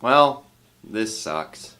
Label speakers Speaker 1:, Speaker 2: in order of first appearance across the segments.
Speaker 1: Well, this sucks.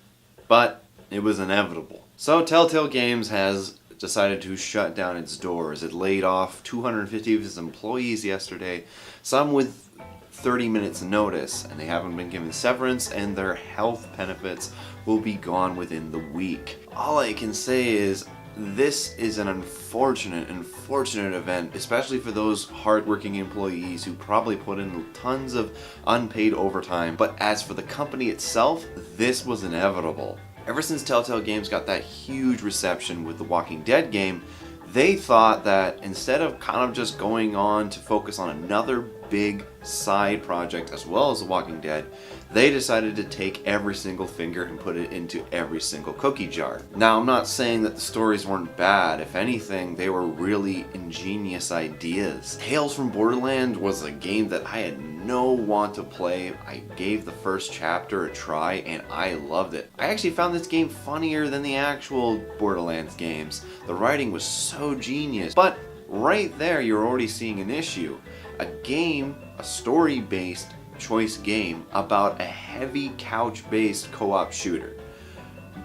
Speaker 1: But it was inevitable. So Telltale Games has decided to shut down its doors. It laid off 250 of its employees yesterday, some with 30 minutes notice, and they haven't been given severance, and their health benefits will be gone within the week. All I can say is this is an unfortunate event, especially for those hardworking employees who probably put in tons of unpaid overtime. But as for the company itself, this was inevitable. Ever since Telltale Games got that huge reception with the Walking Dead game, they thought that instead of kind of just going on to focus on another big side project as well as The Walking Dead, they decided to take every single finger and put it into every single cookie jar. Now, I'm not saying that the stories weren't bad. If anything, they were really ingenious ideas. Tales from Borderlands was a game that I had no want to play. I gave the first chapter a try and I loved it. I actually found this game funnier than the actual Borderlands games. The writing was so genius. But right there, you're already seeing an issue. A game, a story-based choice game about a heavy couch-based co-op shooter.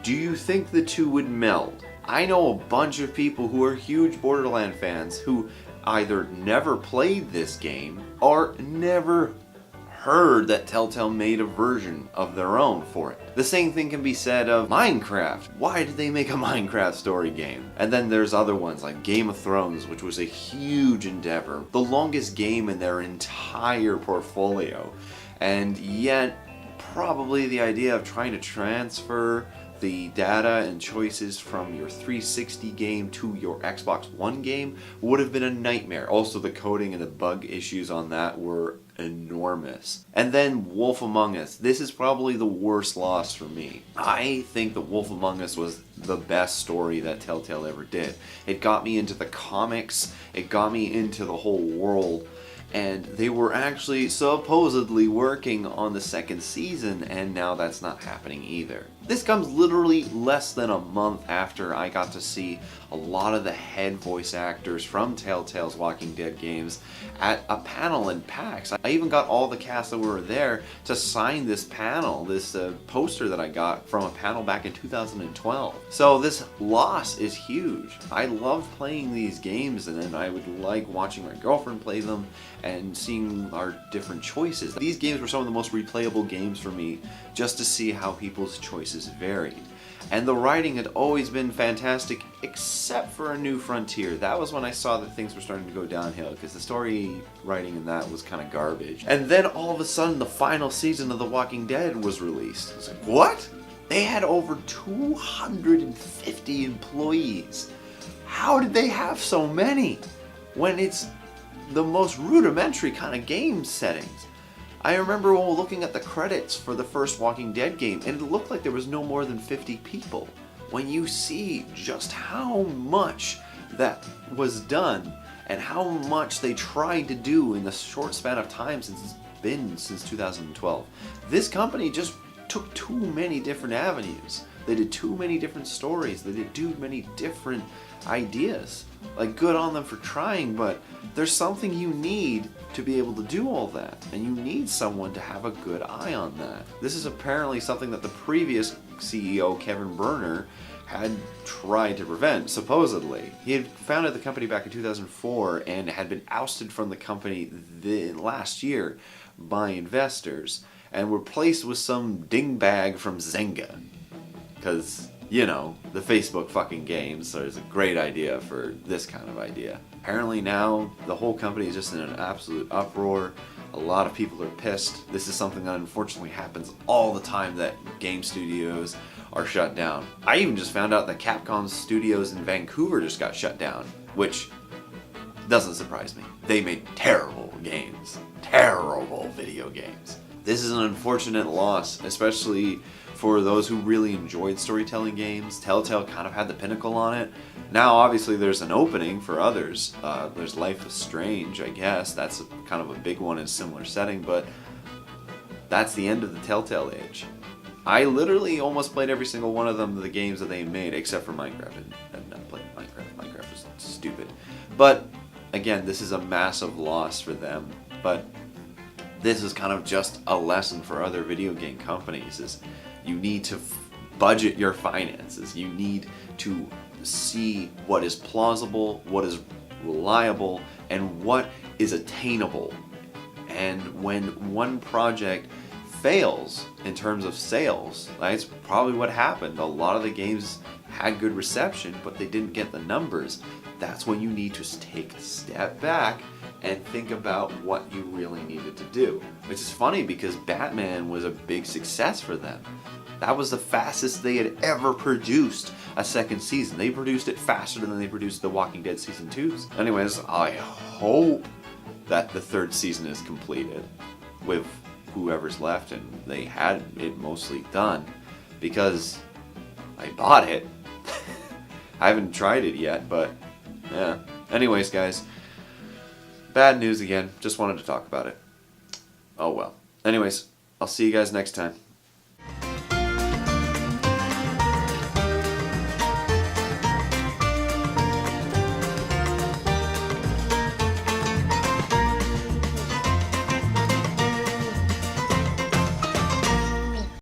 Speaker 1: Do you think the two would meld? I know a bunch of people who are huge Borderlands fans who either never played this game or never heard that Telltale made a version of their own for it. The same thing can be said of Minecraft. Why did they make a Minecraft story game? And then there's other ones like Game of Thrones, which was a huge endeavor, the longest game in their entire portfolio. And yet, probably the idea of trying to transfer the data and choices from your 360 game to your Xbox One game would have been a nightmare. Also, the coding and the bug issues on that were enormous. And then Wolf Among Us. This is probably the worst loss for me. I think that Wolf Among Us was the best story that Telltale ever did. It got me into the comics, it got me into the whole world, and they were actually supposedly working on the second season, and now that's not happening either. This comes literally less than a month after I got to see a lot of the head voice actors from Telltale's Walking Dead games at a panel in PAX. I even got all the cast that were there to sign this panel, this poster that I got from a panel back in 2012. So this loss is huge. I love playing these games, and then I would like watching my girlfriend play them and seeing our different choices. These games were some of the most replayable games for me, just to see how people's choices varied. And the writing had always been fantastic, except for A New Frontier. That was when I saw that things were starting to go downhill, because the story writing in that was kind of garbage. And then all of a sudden, the final season of The Walking Dead was released. I was like, what? They had over 250 employees. How did they have so many? When it's the most rudimentary kind of game settings. I remember looking at the credits for the first Walking Dead game, and it looked like there was no more than 50 people. When you see just how much that was done, and how much they tried to do in the short span of time since it's been since 2012, this company just took too many different avenues. They did too many different stories. They did too many different ideas. Like, good on them for trying, but there's something you need to be able to do all that, and you need someone to have a good eye on that. This is apparently something that the previous CEO, Kevin Berner, had tried to prevent, supposedly. He had founded the company back in 2004 and had been ousted from the company last year by investors and replaced with some dingbag from Zynga. Because, you know, the Facebook fucking games, so it's a great idea for this kind of idea. Apparently now, the whole company is just in an absolute uproar. A lot of people are pissed. This is something that unfortunately happens all the time, that game studios are shut down. I even just found out that Capcom studios in Vancouver just got shut down, which doesn't surprise me. They made terrible games. Terrible video games. This is an unfortunate loss, especially for those who really enjoyed storytelling games. Telltale kind of had the pinnacle on it. Now, obviously, there's an opening for others. There's Life is Strange, I guess. That's kind of a big one in a similar setting, but that's the end of the Telltale age. I literally almost played every single one of them, the games that they made, except for Minecraft. I've not played Minecraft. Minecraft was stupid. But, again, this is a massive loss for them. But this is kind of just a lesson for other video game companies, is you need to budget your finances. You need to see what is plausible, what is reliable, and what is attainable. And when one project fails in terms of sales, that's probably what happened. A lot of the games had good reception, but they didn't get the numbers. That's when you need to take a step back and think about what you really needed to do. Which is funny because Batman was a big success for them. That was the fastest they had ever produced a second season. They produced it faster than they produced The Walking Dead Season 2s. Anyways, I hope that the third season is completed with whoever's left and they had it mostly done, because I bought it. I haven't tried it yet, but yeah. Anyways, guys, bad news again. Just wanted to talk about it. Oh well. Anyways, I'll see you guys next time.